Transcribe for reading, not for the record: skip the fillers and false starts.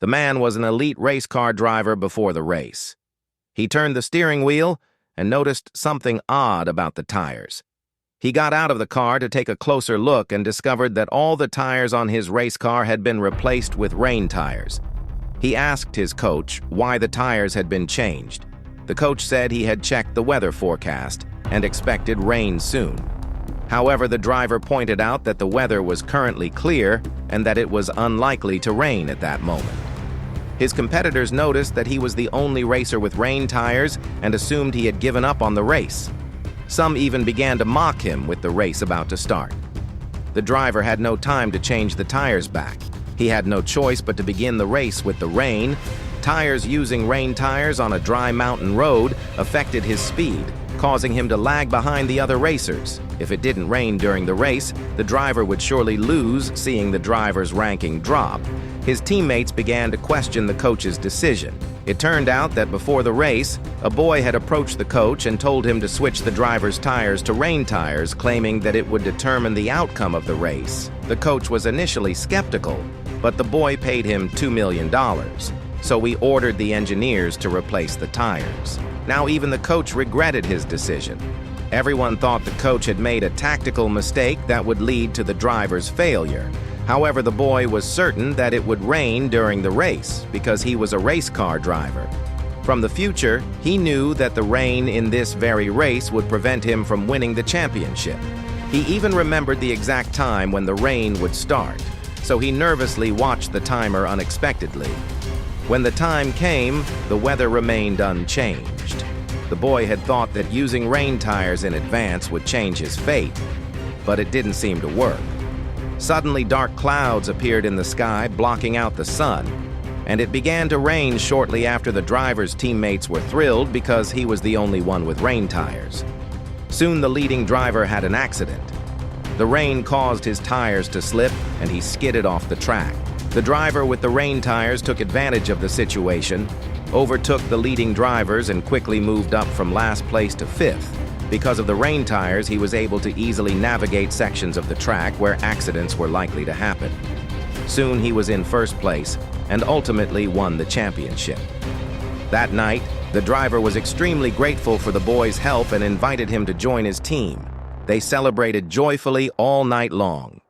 The man was an elite race car driver before the race. He turned the steering wheel and noticed something odd about the tires. He got out of the car to take a closer look and discovered that all the tires on his race car had been replaced with rain tires. He asked his coach why the tires had been changed. The coach said he had checked the weather forecast and expected rain soon. However, the driver pointed out that the weather was currently clear and that it was unlikely to rain at that moment. His competitors noticed that he was the only racer with rain tires and assumed he had given up on the race. Some even began to mock him with the race about to start. The driver had no time to change the tires back. He had no choice but to begin the race with the rain. Tires using rain tires on a dry mountain road affected his speed, causing him to lag behind the other racers. If it didn't rain during the race, the driver would surely lose, seeing the driver's ranking drop. His teammates began to question the coach's decision. It turned out that before the race, a boy had approached the coach and told him to switch the driver's tires to rain tires, claiming that it would determine the outcome of the race. The coach was initially skeptical, but the boy paid him $2 million, so he ordered the engineers to replace the tires. Now even the coach regretted his decision. Everyone thought the coach had made a tactical mistake that would lead to the driver's failure. However, the boy was certain that it would rain during the race because he was a race car driver. From the future, he knew that the rain in this very race would prevent him from winning the championship. He even remembered the exact time when the rain would start, so he nervously watched the timer unexpectedly. When the time came, the weather remained unchanged. The boy had thought that using rain tires in advance would change his fate, but it didn't seem to work. Suddenly, dark clouds appeared in the sky, blocking out the sun, and it began to rain shortly after the driver's teammates were thrilled because he was the only one with rain tires. Soon, the leading driver had an accident. The rain caused his tires to slip, and he skidded off the track. The driver with the rain tires took advantage of the situation, overtook the leading drivers, and quickly moved up from last place to fifth. Because of the rain tires, he was able to easily navigate sections of the track where accidents were likely to happen. Soon he was in first place and ultimately won the championship. That night, the driver was extremely grateful for the boy's help and invited him to join his team. They celebrated joyfully all night long.